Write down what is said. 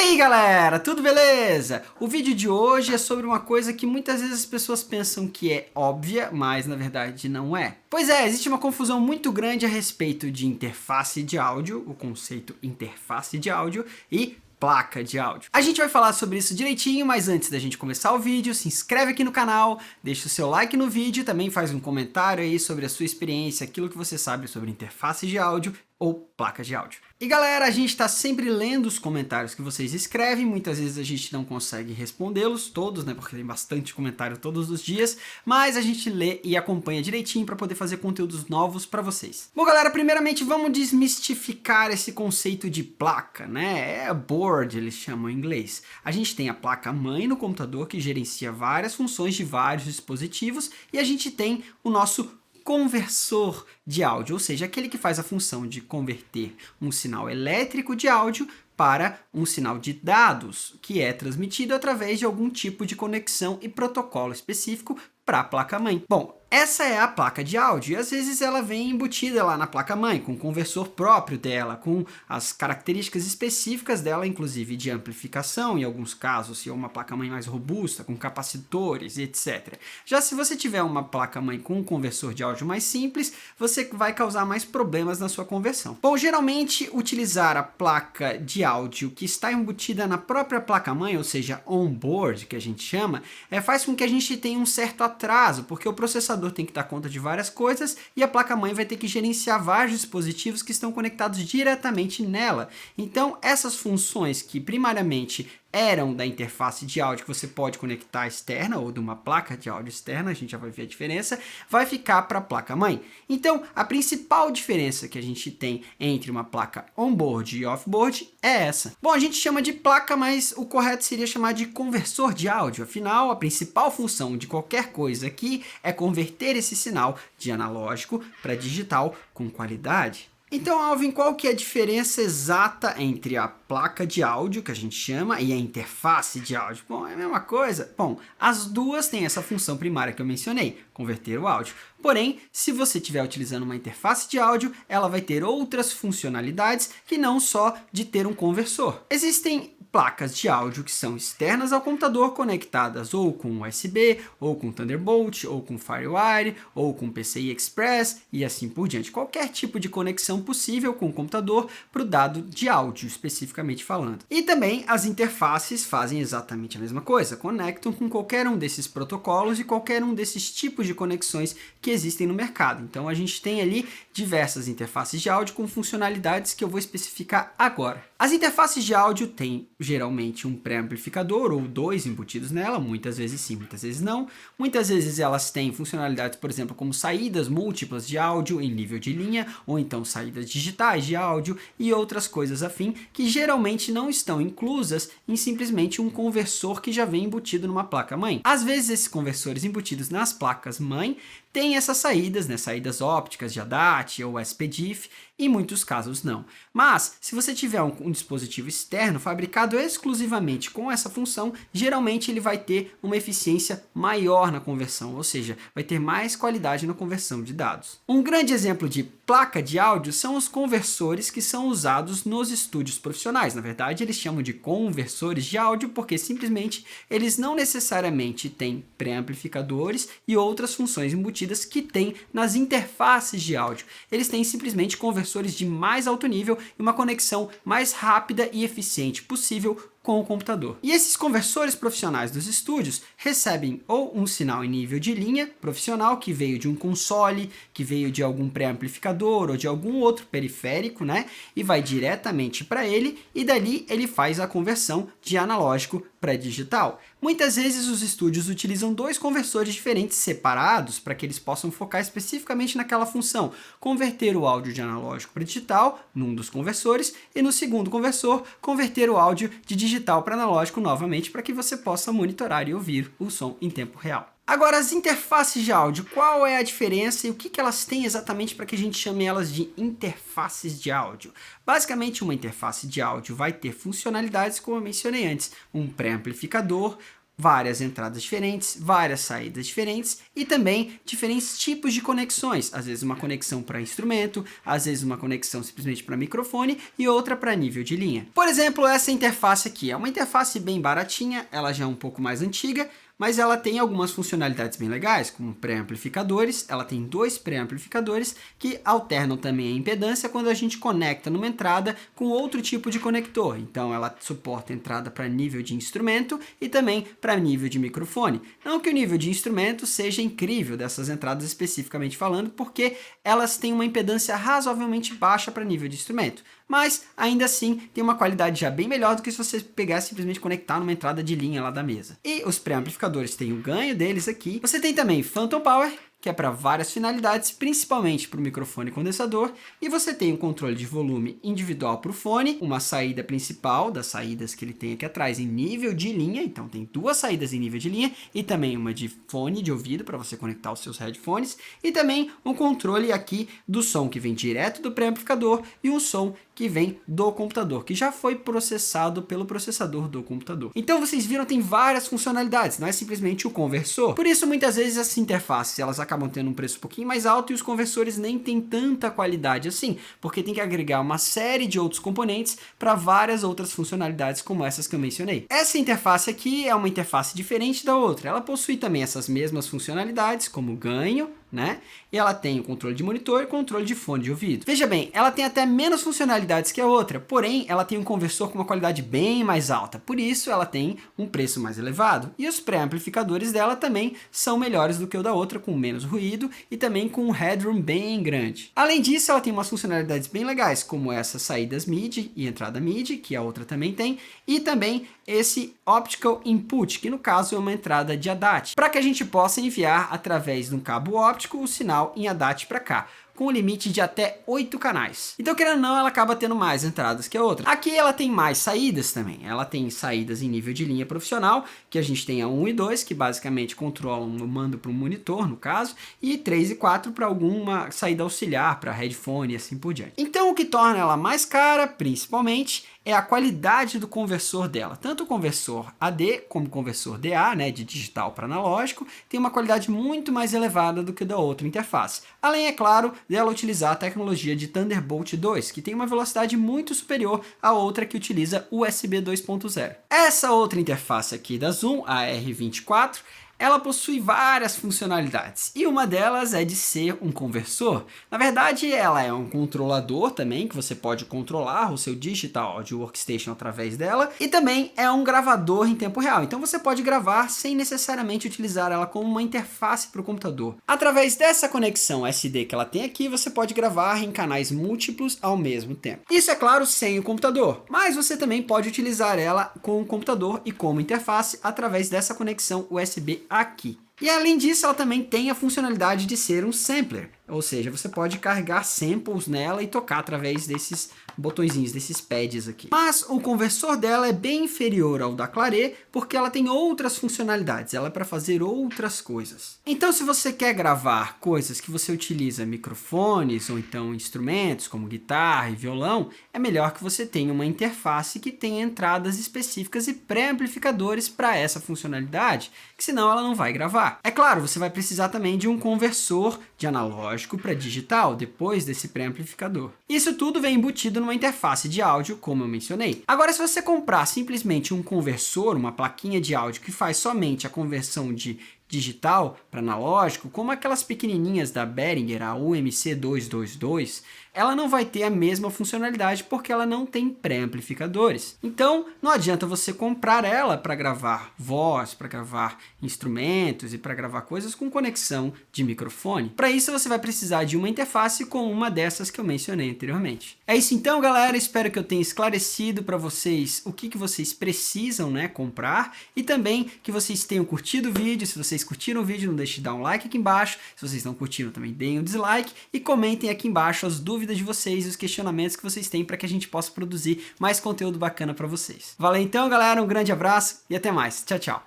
aí galera, tudo beleza? O vídeo de hoje é sobre uma coisa que muitas vezes as pessoas pensam que é óbvia, mas na verdade não é. Pois é, existe uma confusão muito grande a respeito de interface de áudio, o conceito interface de áudio e placa de áudio. A gente vai falar sobre isso direitinho, mas antes da gente começar o vídeo, se inscreve aqui no canal, deixa o seu like no vídeo, também faz um comentário aí sobre a sua experiência, aquilo que você sabe sobre interface de áudio ou placas de áudio. E galera, a gente está sempre lendo os comentários que vocês escrevem, muitas vezes a gente não consegue respondê-los todos, né, porque tem bastante comentário todos os dias, mas a gente lê e acompanha direitinho para poder fazer conteúdos novos para vocês. Bom galera, primeiramente vamos desmistificar esse conceito de placa, né, é board eles chamam em inglês. A gente tem a placa mãe no computador que gerencia várias funções de vários dispositivos e a gente tem o nosso conversor de áudio, ou seja, aquele que faz a função de converter um sinal elétrico de áudio para um sinal de dados, que é transmitido através de algum tipo de conexão e protocolo específico para a placa-mãe. Bom, essa é a placa de áudio e às vezes ela vem embutida lá na placa-mãe, com o conversor próprio dela, com as características específicas dela, inclusive de amplificação, em alguns casos, se é uma placa-mãe mais robusta, com capacitores, etc. Já se você tiver uma placa-mãe com um conversor de áudio mais simples, você vai causar mais problemas na sua conversão. Bom, geralmente utilizar a placa de áudio que está embutida na própria placa-mãe, ou seja, on-board, que a gente chama, faz com que a gente tenha um certo atraso, porque o processador tem que dar conta de várias coisas e a placa-mãe vai ter que gerenciar vários dispositivos que estão conectados diretamente nela. Então, essas funções que primariamente eram da interface de áudio que você pode conectar externa ou de uma placa de áudio externa, a gente já vai ver a diferença, vai ficar para a placa-mãe. Então, a principal diferença que a gente tem entre uma placa on-board e off-board é essa. Bom, a gente chama de placa, mas o correto seria chamar de conversor de áudio. Afinal, a principal função de qualquer coisa aqui é converter esse sinal de analógico para digital com qualidade. Então, Alvin, qual que é a diferença exata entre a placa de áudio, que a gente chama, e a interface de áudio? Bom, é a mesma coisa? Bom, as duas têm essa função primária que eu mencionei, converter o áudio. Porém, se você estiver utilizando uma interface de áudio, ela vai ter outras funcionalidades que não só de ter um conversor. Existem placas de áudio que são externas ao computador, conectadas ou com USB, ou com Thunderbolt, ou com FireWire, ou com PCI Express e assim por diante. Qualquer tipo de conexão possível com o computador para o dado de áudio, especificamente falando. E também as interfaces fazem exatamente a mesma coisa, conectam com qualquer um desses protocolos e qualquer um desses tipos de conexões que existem no mercado. Então a gente tem ali diversas interfaces de áudio com funcionalidades que eu vou especificar agora. As interfaces de áudio têm geralmente um pré-amplificador ou dois embutidos nela, muitas vezes sim, muitas vezes não. Muitas vezes elas têm funcionalidades, por exemplo, como saídas múltiplas de áudio em nível de linha, ou então saídas digitais de áudio e outras coisas afim, que geralmente não estão inclusas em simplesmente um conversor que já vem embutido numa placa-mãe. Às vezes esses conversores embutidos nas placas-mãe têm essas saídas, né, saídas ópticas de ADAT ou SPDIF, em muitos casos não. Mas, se você tiver um dispositivo externo fabricado exclusivamente com essa função, geralmente ele vai ter uma eficiência maior na conversão, ou seja, vai ter mais qualidade na conversão de dados. Um grande exemplo de placa de áudio são os conversores que são usados nos estúdios profissionais. Na verdade, eles chamam de conversores de áudio porque simplesmente eles não necessariamente têm pré-amplificadores e outras funções embutidas que tem nas interfaces de áudio. Eles têm simplesmente conversores de mais alto nível e uma conexão mais rápida e eficiente possível com o computador. E esses conversores profissionais dos estúdios recebem ou um sinal em nível de linha profissional que veio de um console, que veio de algum pré-amplificador ou de algum outro periférico, né? E vai diretamente para ele e dali ele faz a conversão de analógico para digital. Muitas vezes os estúdios utilizam dois conversores diferentes separados para que eles possam focar especificamente naquela função, converter o áudio de analógico para digital num dos conversores e no segundo conversor converter o áudio de digital para analógico novamente para que você possa monitorar e ouvir o som em tempo real. Agora, as interfaces de áudio, qual é a diferença e o que elas têm exatamente para que a gente chame elas de interfaces de áudio? Basicamente, uma interface de áudio vai ter funcionalidades, como eu mencionei antes, um pré-amplificador, várias entradas diferentes, várias saídas diferentes e também diferentes tipos de conexões. Às vezes uma conexão para instrumento, às vezes uma conexão simplesmente para microfone e outra para nível de linha. Por exemplo, essa interface aqui é uma interface bem baratinha, ela já é um pouco mais antiga, mas ela tem algumas funcionalidades bem legais, como pré-amplificadores. Ela tem 2 pré-amplificadores que alternam também a impedância quando a gente conecta numa entrada com outro tipo de conector. Então ela suporta entrada para nível de instrumento e também para nível de microfone. Não que o nível de instrumento seja incrível dessas entradas especificamente falando, porque elas têm uma impedância razoavelmente baixa para nível de instrumento. Mas ainda assim tem uma qualidade já bem melhor do que se você pegar e simplesmente conectar numa entrada de linha lá da mesa. E os pré-amplificadores têm o ganho deles aqui. Você tem também Phantom Power, que é para várias finalidades, principalmente para o microfone condensador, e você tem um controle de volume individual para o fone, uma saída principal das saídas que ele tem aqui atrás em nível de linha, então tem 2 saídas em nível de linha, e também uma de fone de ouvido para você conectar os seus headphones, e também um controle aqui do som que vem direto do pré-amplificador e um som que vem do computador, que já foi processado pelo processador do computador. Então vocês viram, tem várias funcionalidades, não é simplesmente o conversor. Por isso muitas vezes essas interfaces elas acabam tendo um preço um pouquinho mais alto e os conversores nem têm tanta qualidade assim, porque tem que agregar uma série de outros componentes para várias outras funcionalidades como essas que eu mencionei. Essa interface aqui é uma interface diferente da outra, ela possui também essas mesmas funcionalidades como ganho, né? E ela tem o controle de monitor e controle de fone de ouvido. Veja bem, ela tem até menos funcionalidades que a outra, porém ela tem um conversor com uma qualidade bem mais alta, por isso ela tem um preço mais elevado. E os pré-amplificadores dela também são melhores do que o da outra, com menos ruído e também com um headroom bem grande. Além disso, ela tem umas funcionalidades bem legais, como essas saídas MIDI e entrada MIDI, que a outra também tem, e também esse Optical Input, que no caso é uma entrada de ADAT, para que a gente possa enviar através de um cabo óptico o sinal em ADAT para cá, com um limite de até 8 canais. Então, querendo ou não, ela acaba tendo mais entradas que a outra. Aqui ela tem mais saídas também. Ela tem saídas em nível de linha profissional, que a gente tem a 1 e 2, que basicamente controlam o mando para um monitor, no caso, e 3 e 4 para alguma saída auxiliar, para headphone e assim por diante. Então, o que torna ela mais cara, principalmente, é a qualidade do conversor dela. Tanto o conversor AD como o conversor DA, né, de digital para analógico, tem uma qualidade muito mais elevada do que da outra interface. Além, é claro, dela utilizar a tecnologia de Thunderbolt 2, que tem uma velocidade muito superior à outra que utiliza USB 2.0. Essa outra interface aqui da Zoom, a R24, ela possui várias funcionalidades e uma delas é de ser um conversor. Na verdade, ela é um controlador também, que você pode controlar o seu Digital Audio Workstation através dela, e também é um gravador em tempo real. Então você pode gravar sem necessariamente utilizar ela como uma interface para o computador. Através dessa conexão SD que ela tem aqui, você pode gravar em canais múltiplos ao mesmo tempo. Isso é claro sem o computador, mas você também pode utilizar ela com o computador e como interface através dessa conexão USB aqui. E além disso, ela também tem a funcionalidade de ser um sampler, ou seja, você pode carregar samples nela e tocar através desses botõezinhos, desses pads aqui. Mas o conversor dela é bem inferior ao da Claret, porque ela tem outras funcionalidades, ela é para fazer outras coisas. Então, se você quer gravar coisas que você utiliza microfones ou então instrumentos como guitarra e violão, é melhor que você tenha uma interface que tenha entradas específicas e pré-amplificadores para essa funcionalidade, que senão ela não vai gravar. É claro, você vai precisar também de um conversor de analógico para digital, depois desse pré-amplificador. Isso tudo vem embutido numa interface de áudio, como eu mencionei. Agora, se você comprar simplesmente um conversor, uma plaquinha de áudio que faz somente a conversão de digital para analógico, como aquelas pequenininhas da Behringer, a UMC222, ela não vai ter a mesma funcionalidade porque ela não tem pré-amplificadores. Então, não adianta você comprar ela para gravar voz, para gravar instrumentos e para gravar coisas com conexão de microfone. Para isso, você vai precisar de uma interface com uma dessas que eu mencionei anteriormente. É isso então, galera. Espero que eu tenha esclarecido para vocês o que vocês precisam, né, comprar, e também que vocês tenham curtido o vídeo. Se vocês curtiram o vídeo, não deixe de dar um like aqui embaixo. Se vocês não curtiram, também deem um dislike e comentem aqui embaixo as dúvidas de vocês e os questionamentos que vocês têm para que a gente possa produzir mais conteúdo bacana para vocês. Valeu então, galera, um grande abraço e até mais. Tchau, tchau.